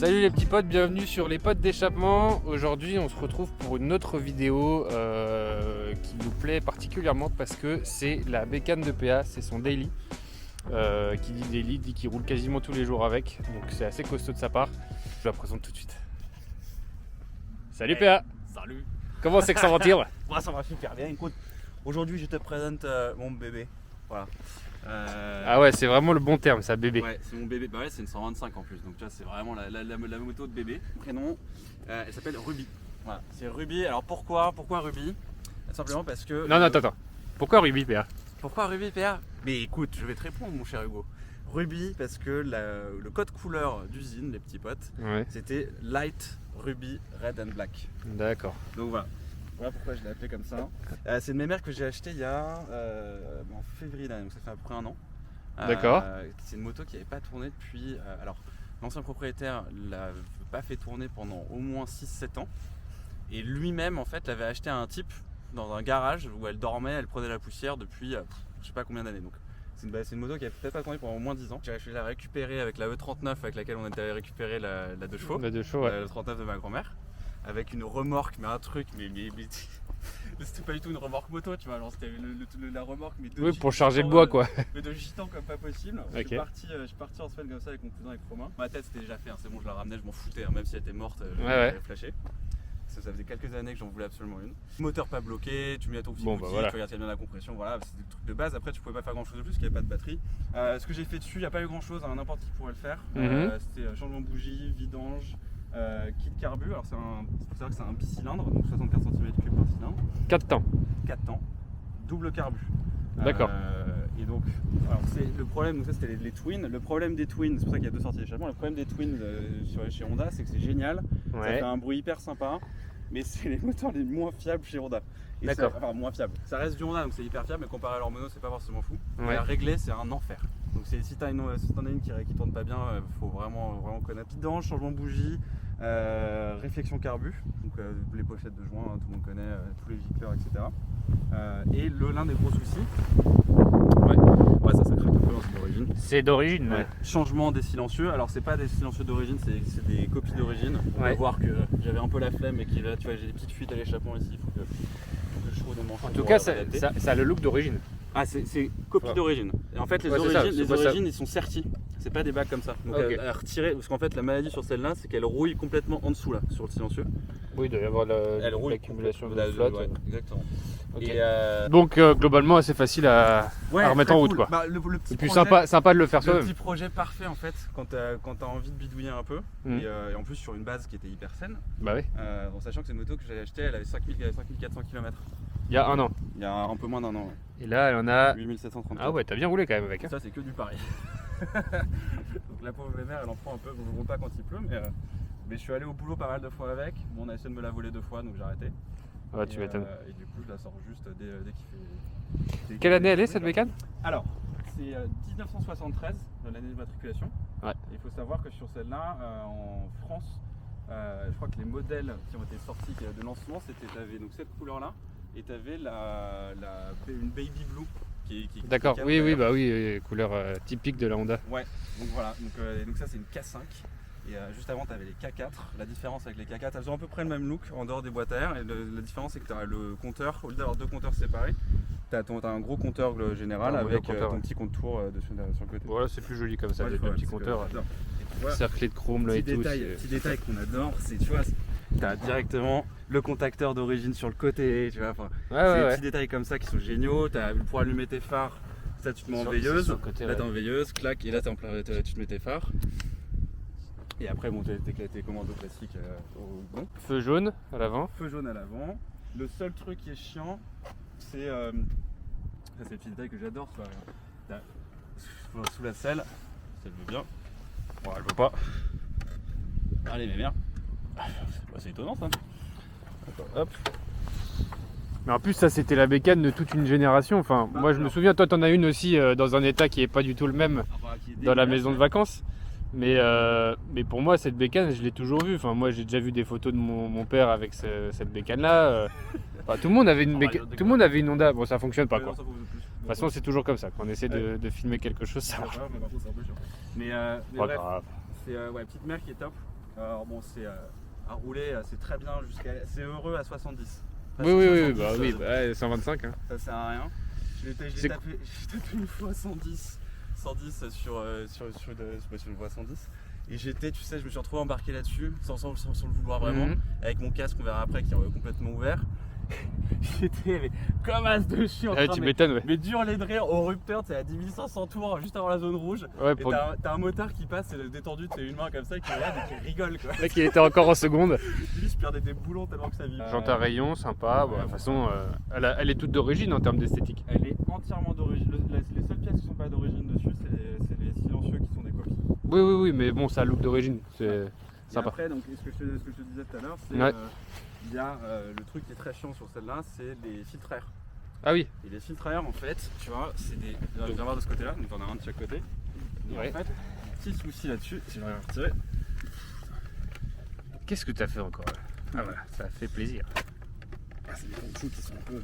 Salut les petits potes, bienvenue sur les potes d'échappement. Aujourd'hui on se retrouve pour une autre vidéo qui nous plaît particulièrement parce que c'est la bécane de PA, c'est son daily. Qui dit daily dit qu'il roule quasiment tous les jours avec, donc c'est assez costaud de sa part. Je vous la présente tout de suite. Salut PA. Salut. Comment c'est que ça va tirer? Moi ça va super bien. Écoute, aujourd'hui je te présente mon bébé. Voilà. Ah ouais, c'est vraiment le bon terme ça, bébé. Ouais, c'est mon bébé. Bah ouais, c'est une 125 en plus. Donc tu vois, c'est vraiment la moto de bébé. Prénom, elle s'appelle Ruby. Voilà, c'est Ruby. Alors pourquoi Ruby? Simplement parce que. Non, attends. Pourquoi Ruby PA? Pourquoi Ruby PA? Mais écoute, je vais te répondre mon cher Hugo. Ruby parce que le code couleur d'usine, les petits potes, Ouais. c'était Light Ruby Red and Black. D'accord. Donc voilà. Voilà pourquoi je l'ai appelé comme ça. C'est une mémère que j'ai achetée il y a en février dernier, donc ça fait à peu près un an. D'accord. C'est une moto qui n'avait pas tourné depuis. Alors, l'ancien propriétaire l'a pas fait tourner pendant au moins 6-7 ans. Et lui-même, en fait, l'avait acheté à un type dans un garage où elle dormait, elle prenait la poussière depuis je sais pas combien d'années. Donc, c'est une moto qui n'avait peut-être pas tourné pendant au moins 10 ans. J'ai la récupérer avec la E39 avec laquelle on était récupérer la 2 chevaux. La 2 chevaux, ouais. Le 39 de ma grand-mère. Avec une remorque, mais un truc, mais c'était pas du tout une remorque moto, tu vois. Alors c'était la remorque, mais de Oui, pour gitan, charger le bois quoi. mais de gitan comme pas possible. Ok. Je suis parti en semaine comme ça avec mon cousin, avec Romain. Ma tête c'était déjà fait, hein, c'est bon, je la ramenais, je m'en foutais, hein, même si elle était morte, j'avais flashé. Ça faisait quelques années que j'en voulais absolument une. Moteur pas bloqué, tu mets ton petit Bon, outil, bah voilà. tu regardes bien la compression, voilà, c'était le truc de base. Après, tu pouvais pas faire grand chose de plus, parce qu'il n'y avait pas de batterie. Ce que j'ai fait dessus, il n'y a pas eu grand chose, hein, n'importe qui pourrait le faire. C'était changement de bougie, vidange. Kit carbu, alors faut savoir que c'est un bicylindre, donc 64 cm3 par cylindre. 4 temps. 4 temps, double carbu. D'accord. Et donc, alors c'est le problème, donc ça c'était les twins. Le problème des twins, c'est pour ça qu'il y a deux sorties d'échappement. Le problème des twins chez Honda, c'est que c'est génial, ça fait un bruit hyper sympa, mais c'est les moteurs les moins fiables chez Honda. D'accord. Enfin, moins fiables. Ça reste du Honda, donc c'est hyper fiable, mais comparé à leur mono, c'est pas forcément fou. Ouais. Mais à régler, c'est un enfer. Donc si t'en as une qui tourne pas bien, faut vraiment connaître. Vidange, changement de bougie, réflexion carbu, donc les pochettes de joint, hein, tout le monde connaît, tous les gicleurs, etc. Et l'un des gros soucis, ouais ça craque un peu, hein, c'est d'origine. C'est d'origine, ouais. Changement des silencieux, alors c'est pas des silencieux d'origine, c'est des copies d'origine. On va voir que j'avais un peu la flemme et là tu vois j'ai des petites fuites à l'échappement ici, il faut que je trouve des manches. En tout cas ça a le look d'origine. Ah c'est copie d'origine. Et en fait les origines ils sont sertis. C'est pas des bacs comme ça. Donc à retirer, parce qu'en fait la maladie sur celle-là c'est qu'elle rouille complètement en dessous là, sur le silencieux. Oui, il doit y avoir l'accumulation de flotte. Ouais, exactement. Okay. Donc globalement assez facile à remettre en route quoi. Bah, le petit et puis projet, sympa de le faire le soi-même. petit projet parfait en fait quand t'as envie de bidouiller un peu et en plus sur une base qui était hyper saine. Bah oui. En sachant que cette moto que j'avais achetée elle avait 5400 km. Il y a un an. Il y a un peu moins d'un an. Ouais. Et là elle en a 8730. Ah ouais, t'as bien roulé quand même avec. Hein. Ça c'est que du pareil. Donc la pauvre mère elle en prend un peu, je roule pas quand il pleut mais je suis allé au boulot pas mal de fois avec. Bon, on a essayé de me la voler 2 fois donc j'ai arrêté. Ouais, tu m'étonnes. Et du coup je la sors juste dès qu'il fait. Quelle année elle est cette bécane? Alors c'est 1973 l'année de matriculation. Ouais. Il faut savoir que sur celle-là en France je crois que les modèles qui ont été sortis de lancement t'avais donc cette couleur là et t'avais une baby blue qui D'accord, oui, couleur typique de la Honda. Ouais, donc voilà, donc ça c'est une K5 et juste avant tu avais les K4. La différence avec les K4, elles ont à peu près le même look en dehors des boîtes à air et la différence c'est que tu as le compteur, au lieu d'avoir 2 compteurs séparés, tu as un gros compteur général avec ton petit contour dessus sur le côté. Voilà, c'est plus joli comme ça, avec le petit compteur cerclé de chrome là et tout. Petit détail qu'on adore, c'est tu vois, tu as directement le contacteur d'origine sur le côté, tu vois, c'est des petits détails comme ça qui sont géniaux. Pour allumer tes phares, ça tu te mets en veilleuse, là t'es en veilleuse, clac, et là tu te mets tes phares. Et après bon tes commandos classiques bon. Feu jaune à l'avant. Feu jaune à l'avant. Le seul truc qui est chiant, c'est ça c'est le petit détail que j'adore, sous la selle, si elle veut bien. Bon elle veut pas. Allez mais merde. C'est étonnant ça. Hop. Mais en plus ça c'était la bécane de toute une génération. Enfin moi je me souviens, toi t'en as une aussi dans un état qui est pas du tout le même dans la maison de vacances. Mais pour moi cette bécane je l'ai toujours vue. Enfin moi j'ai déjà vu des photos de mon père avec cette bécane là. Enfin, tout le monde avait une Honda. Bon ça fonctionne pas quoi. De toute façon c'est toujours comme ça. Quand on essaie de filmer quelque chose ça marche. Mais c'est petite mère qui est top. Alors bon, c'est à rouler, c'est très bien c'est heureux à 70. Oui, oui, oui, bah oui, bah, 125. Hein. Ça sert à rien. J'ai tapé une fois 110 sur une voie 110. Et j'étais, tu sais, je me suis retrouvé embarqué là-dessus, sans le vouloir vraiment, avec mon casque, on verra après, qui est complètement ouvert. J'étais comme as de chien en train tu m'étonnes, ouais. mais d'hurler de rire au rupteur, t'es à 10 500 tours juste avant la zone rouge. Ouais, et t'as un motard qui passe détendu, t'as une main comme ça qui regarde et qui rigole quoi. Le mec il était encore en seconde. Lui je perdais des boulons tellement que ça vibre. Jante à rayon, sympa. Bon, de toute façon, elle est toute d'origine en termes d'esthétique. Elle est entièrement d'origine. Les seules pièces qui sont pas d'origine dessus, c'est les silencieux qui sont des copies. Oui, oui, oui, mais bon, ça a le look d'origine. C'est sympa. Après, donc, ce que je te disais tout à l'heure, c'est il y a le truc qui est très chiant sur celle-là, c'est les filtres air. Ah oui. Et les filtres air, en fait, tu vois, c'est des. Viens voir de ce côté-là, donc on a un de chaque côté. Et ouais. en fait, petit souci là-dessus, si j'arrive à retirer. Qu'est-ce que tu as fait encore là? Ah voilà, ça fait plaisir. Ah, c'est des caoutchoucs qui sont un peu.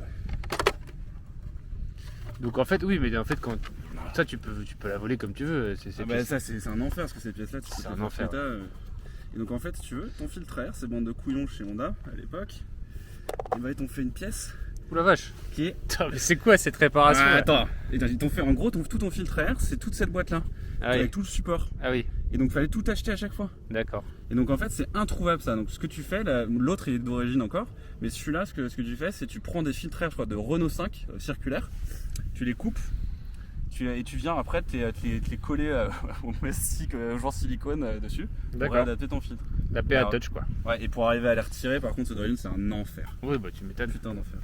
Donc en fait, oui, mais en fait, quand ça, tu peux la voler comme tu veux. Ça, c'est un enfer parce que ces pièces-là, tu peux c'est pas un faire enfer. Et donc en fait, si tu veux, ton filtre air, c'est bande de couillons chez Honda à l'époque. Et bah, ils t'ont fait une pièce. Ouh la vache. Qui est. Attends, mais c'est quoi cette réparation là? Attends, ils t'ont fait en gros tout ton filtre air, c'est toute cette boîte là. Ah oui. Avec tout le support. Ah oui. Et donc fallait tout acheter à chaque fois. D'accord. Et donc en fait c'est introuvable ça. Donc ce que tu fais, l'autre il est d'origine encore, mais celui-là ce que tu fais c'est tu prends des filtres air, je crois, de Renault 5 circulaires, tu les coupes. Et tu viens après te les coller au plastique, genre silicone dessus pour adapter ton filtre. La PA Touch quoi. Ouais, et pour arriver à les retirer par contre d'origine c'est un enfer. Oui bah tu m'étonnes. Putain d'enfer.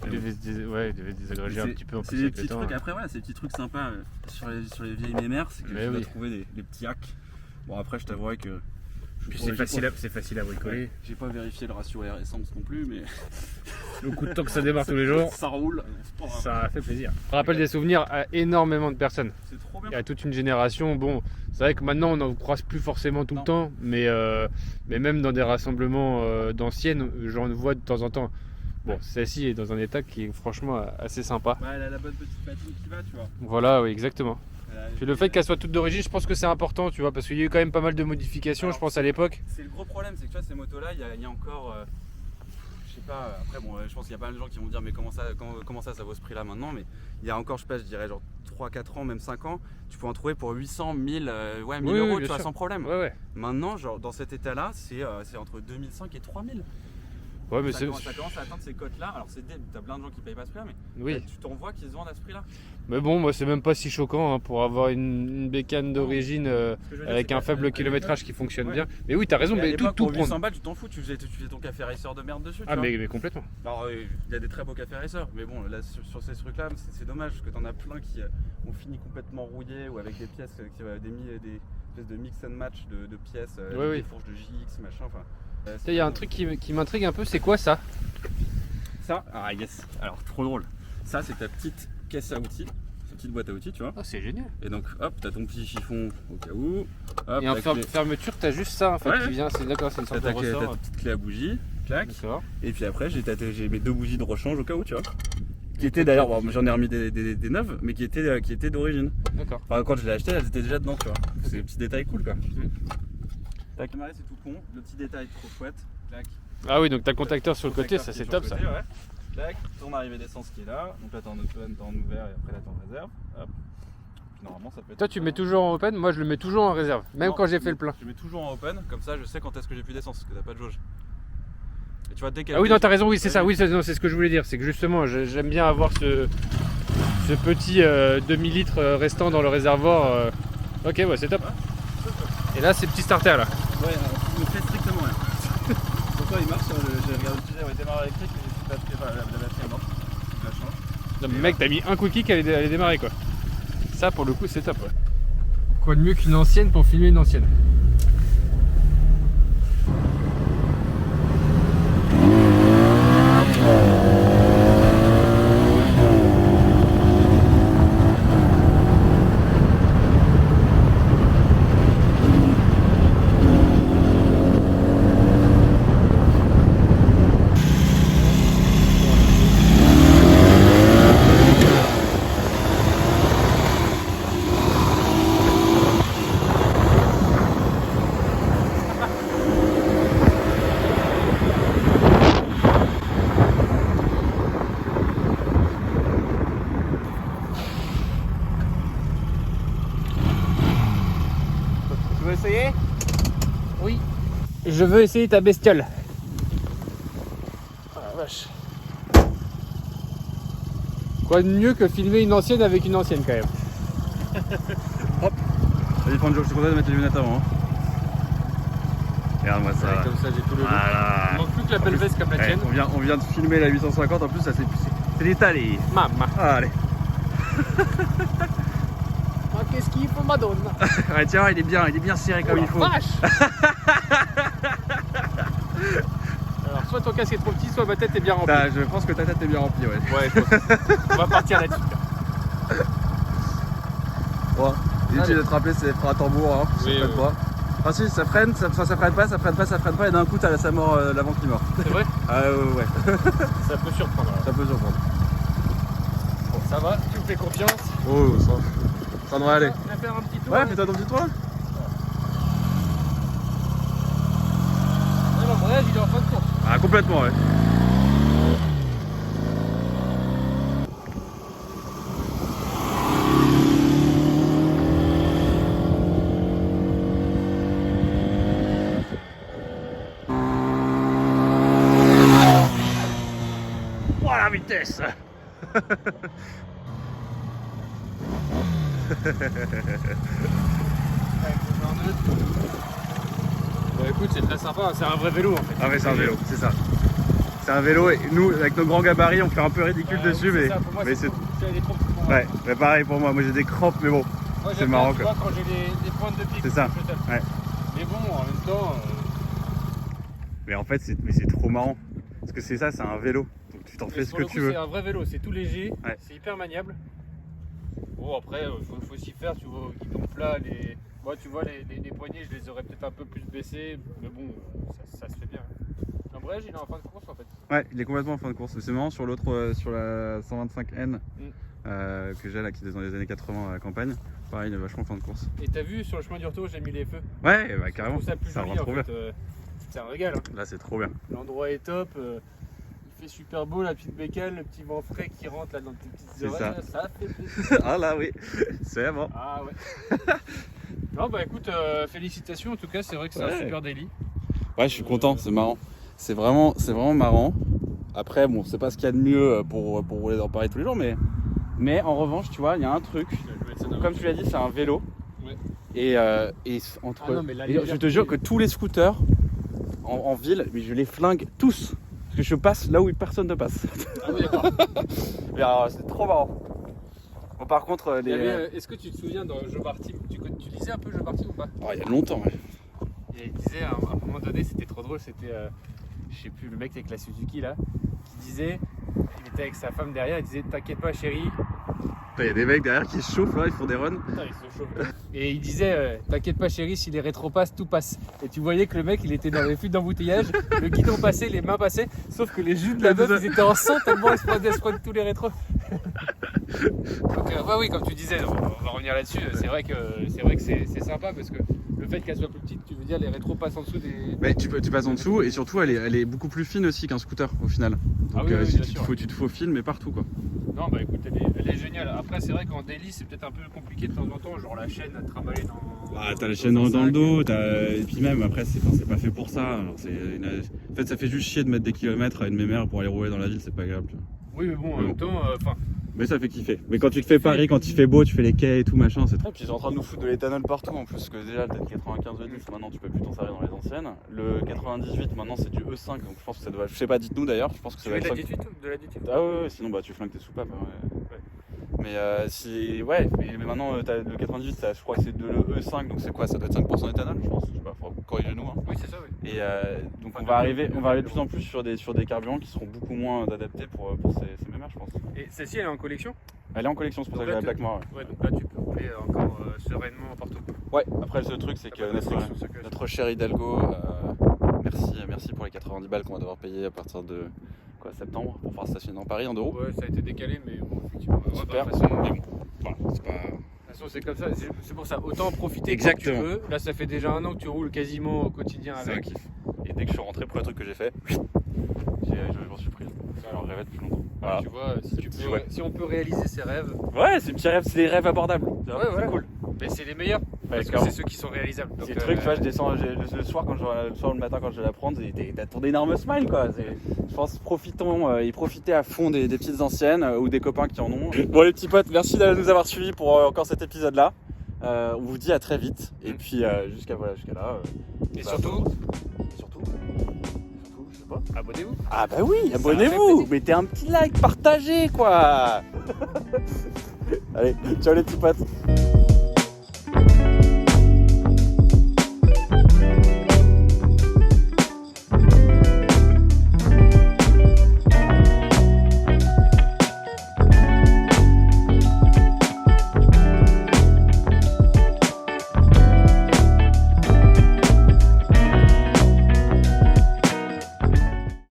Il devait désagréger un petit peu en plus. C'est des petits trucs, après voilà, c'est des petits trucs sympas sur les vieilles mémères, c'est que tu dois trouver les petits hacks. Bon après je t'avouerai que. Puis c'est facile à bricoler. Ouais, j'ai pas vérifié le ratio air essence non plus, mais. Le coup de temps que ça démarre tous les jours. Ça roule. Ça fait plaisir. Ça rappelle des souvenirs à énormément de personnes. C'est trop bien. Il y a toute une génération. Bon, c'est vrai que maintenant on n'en croise plus forcément tout le temps, mais même dans des rassemblements d'anciennes, j'en vois de temps en temps. Bon, celle-ci est dans un état qui est franchement assez sympa. Ouais, elle a la bonne petite patine qui va, tu vois. Voilà, oui, exactement. Puis le fait qu'elle soit toute d'origine, je pense que c'est important, tu vois, parce qu'il y a eu quand même pas mal de modifications, je pense, à l'époque. C'est le gros problème, c'est que tu vois, ces motos-là, il y a encore. Je sais pas, après, bon, je pense qu'il y a pas mal de gens qui vont dire, mais comment ça vaut ce prix-là maintenant? Mais il y a encore, je sais pas, je dirais genre 3-4 ans, même 5 ans, tu peux en trouver pour 800, 1000, 1000 euros, tu vois, sans problème. Ouais, ouais. Maintenant, genre, dans cet état-là, c'est entre 2005 et 3000. Ouais, mais ça commence à atteindre ces cotes-là. Alors, t'as plein de gens qui payent pas ce prix-là, mais oui. tu t'en vois qu'ils se vendent à ce prix-là. Mais bon, moi, c'est même pas si choquant hein, pour avoir une bécane d'origine avec un faible kilométrage qui fonctionne bien. Mais oui, t'as raison, mais tout pour prendre. 800 balles, tu t'en fous, tu faisais ton café racer de merde dessus. Ah, mais complètement. Alors, il y a des très beaux cafés racer, mais bon, là, sur ces trucs-là, c'est dommage parce que t'en as plein qui ont fini complètement rouillés ou avec des pièces, des espèces de mix and match de pièces, des fourches de JX, machin, enfin. Il y a un truc qui m'intrigue un peu, c'est quoi ça? Ça, ah yes, alors trop drôle. Ça, c'est ta petite caisse à outils, cette petite boîte à outils, tu vois. Oh, c'est génial. Et donc, hop, t'as ton petit chiffon au cas où. Hop, et en fermeture, t'as juste ça en fait qui vient, c'est d'accord, c'est une sorte de ressort. T'as ta petite clé à bougie, clac. Et puis après, j'ai mes 2 bougies de rechange au cas où, tu vois. Qui étaient d'ailleurs, bon, j'en ai remis des neuves, mais qui étaient d'origine. D'accord. Enfin, quand je l'ai acheté, elles étaient déjà dedans, tu vois. C'est des petits détails cool, quoi. Tac, c'est tout con, le petit détail trop chouette, clac. Ah oui, donc t'as le contacteur sur le côté, ça c'est top ça. Ouais. Clac, ton arrivée d'essence qui est là, donc là t'es en open, t'es en ouvert et après là t'es en réserve. Hop. Puis normalement ça peut être. Toi tu mets toujours en open, moi je le mets toujours en réserve, même quand j'ai fait le plein. Je mets toujours en open, comme ça je sais quand est-ce que j'ai plus d'essence, parce que t'as pas de jauge. Et tu vois, dès ah oui, non, t'as raison, oui, c'est ça, oui, c'est ce que je voulais dire, c'est que justement j'aime bien avoir ce petit demi-litre restant dans le réservoir. Ok, ouais, c'est top. Et là, c'est petit starter là. Ouais, il me fait strictement rien. Pourquoi il marche? J'ai regardé le sujet, il démarre électrique, mais la batterie est morte. Je la change. Non, mais mec, t'as mis un quickie qu'elle allait démarrer quoi. Ça, pour le coup, c'est top. Ouais. Quoi de mieux qu'une ancienne pour filmer une ancienne? essayer? Oui. Je veux essayer ta bestiole. Ah la vache. Quoi de mieux que filmer une ancienne avec une ancienne quand même. Hop. Vas-y Panjo, je suis content de mettre les lunettes avant. Hein. Regarde-moi ça. Ouais, comme ça j'ai tout le look. Voilà. Il manque plus que la belle veste comme la tienne. On vient de filmer la 850, en plus ça c'est l'étalé. Mamma. Allez. Ma qu'est-ce qu'il faut Madonna. Ouais tiens, il est bien serré comme il faut. Vache. Alors soit ton casque est trop petit, soit ma tête est bien remplie. Je pense que ta tête est bien remplie, ouais. Ouais, on va partir là-dessus. Bon, inutile de te rappeler, c'est frein à tambour, hein, ça freine pas. Ah si, ça freine, ça freine pas, et d'un coup t'as ça mord l'avant qui mord. C'est vrai? Ah ouais. Ça peut surprendre. Alors. Ça peut surprendre. Bon, ça va, tu me fais confiance. Oh, ça devrait aller. On va faire un petit tour. Ouais, fais-toi ton petit tour là. L'embrayage il est en fin de course. Ah complètement ouais. Voilà la vitesse. Bon écoute, c'est très sympa, c'est un vrai vélo en fait. Ah mais c'est un vélo, c'est ça. C'est un vélo et nous avec nos grands gabarits on fait un peu ridicule dessus mais c'est des trop petits pour moi. Ouais, mais pareil pour moi, j'ai des crampes mais bon, c'est marrant quoi. Quand j'ai des pointes de pied. C'est ça. Ouais. Mais bon, en même temps. Mais en fait c'est trop marrant parce que c'est ça, c'est un vélo. Donc tu t'en fais ce que tu veux. C'est un vrai vélo, c'est tout léger, ouais. C'est hyper maniable. Bon après, faut s'y faire, tu vois, au guidon plat, moi tu vois les poignées, je les aurais peut-être un peu plus baissés, mais bon, ça se fait bien. L'embrayage il est en fin de course en fait. Ouais, il est complètement en fin de course. C'est marrant sur l'autre, sur la 125N que j'ai là qui est dans les années 80 à la campagne. Pareil, il est vachement en fin de course. Et t'as vu sur le chemin du retour, j'ai mis les feux. Ouais, bah carrément. Ça rend trop bien. C'est un régal. Hein. Là, c'est trop bien. L'endroit est top. Il fait super beau, la petite bécane, le petit vent frais qui rentre là dans tes petites oreilles. Ça fait plaisir. Ah là, oui, c'est bon. Ah ouais. Non, bah écoute, félicitations en tout cas, c'est vrai que c'est un super daily. Ouais, je suis content, c'est marrant. C'est vraiment marrant. Après, bon, c'est pas ce qu'il y a de mieux pour rouler dans Paris tous les jours, mais en revanche, tu vois, il y a un truc. Comme tu l'as dit, c'est un vélo. Ouais. Et entre. Ah non, je te jure que tous les scooters en ville, mais je les flingue tous. Parce que je passe là où personne ne passe. Ah oui, d'accord. Mais alors, c'est trop marrant. Bon, par contre, est-ce que tu te souviens dans Joe Barty, tu lisais un peu Joe Barty ou pas? Oh, il y a longtemps, ouais. Et il disait à un moment donné, c'était trop drôle, c'était, je sais plus, le mec avec la Suzuki là, qui disait, il était avec sa femme derrière, il disait t'inquiète pas chérie. Il y a des mecs derrière qui se chauffent là, ils font des runs. Putain, ils se chauffent. Et il disait t'inquiète pas chérie, si les rétros passent, tout passe. Et tu voyais que le mec il était dans les fuites d'embouteillage, le guidon passait, les mains passaient, sauf que les jus de la meuf ils étaient en sang tellement ils se prenaient tous les rétros. Donc ouais, oui, comme tu disais, on va revenir là-dessus, c'est vrai que c'est sympa parce que le fait qu'elle soit plus petite, tu veux dire les rétros passent en dessous des... Mais tu passes en dessous et surtout elle est beaucoup plus fine aussi qu'un scooter au final. Donc tu te faufiles mais partout quoi. Non bah écoute, elle est géniale. Après c'est vrai qu'en daily c'est peut-être un peu compliqué de temps en temps, genre la chaîne à trimballer dans... Ah t'as la chaîne dans le dos, et puis même après c'est pas fait pour ça. Alors, en fait ça fait juste chier de mettre des kilomètres à une mémère pour aller rouler dans la ville, c'est pas agréable. Oui mais bon en même temps, mais ça fait kiffer. Mais quand tu te fais Paris, quand il fait beau, tu fais les quais et tout machin, c'est trop. Et puis ils sont en train de nous foutre de l'éthanol partout en plus, parce que déjà le 95 E10 maintenant tu peux plus t'en servir dans les anciennes. Le 98 maintenant c'est du E5, donc je pense que ça doit. Je sais pas, dites-nous d'ailleurs, je pense que ça va être. De la 18 Ah ouais, sinon bah tu flingues tes soupapes. Hein, ouais. Mais mais maintenant le 98 ça, je crois que c'est de le E5, donc c'est quoi? Ça doit être 5% d'éthanol je pense, je sais pas, corrigez-nous. Hein. Oui c'est ça oui. Et donc on va arriver de plus en plus sur des carburants qui seront beaucoup moins adaptés pour ces mémères je pense. Et celle-ci elle est en collection? Elle est en collection, c'est pour ça que j'ai la plaque noire. Ouais donc là tu peux rouler encore sereinement partout. Ouais, après le seul truc c'est que notre cher Hidalgo, merci pour les 90 balles qu'on va devoir payer à partir de septembre pour pouvoir stationner dans Paris en 2 roues. Ouais, ça a été décalé, mais bon, effectivement. Super. De toute façon, mais bon, voilà, c'est pas. De toute façon, c'est comme ça, c'est pour ça, autant en profiter exactement quand tu veux. Là, ça fait déjà 1 an que tu roules quasiment au quotidien avec. C'est un kiff. Et dès que je suis rentré pour le truc que j'ai fait, j'en suis pris. Alors, rêvais depuis longtemps. Voilà. Tu vois, si on peut réaliser ses rêves. Ouais, c'est un petit rêve, c'est des rêves abordables. Ouais, c'est cool. Mais c'est les meilleurs. Parce que clairement. c'est ceux qui sont réalisables. Donc, Ces trucs, tu vois, je descends le soir, le matin quand je vais la prendre, t'as ton énorme smile quoi. Je pense profitons et profitez à fond des petites anciennes ou des copains qui en ont. Bon les petits potes, merci de nous avoir suivis pour encore cet épisode là. On vous dit à très vite et puis jusqu'à là. Et surtout, Je sais pas. abonnez-vous. Ah bah oui, Ça abonnez-vous, fait plaisir. mettez un petit like, partagez quoi. Allez, ciao les petits potes.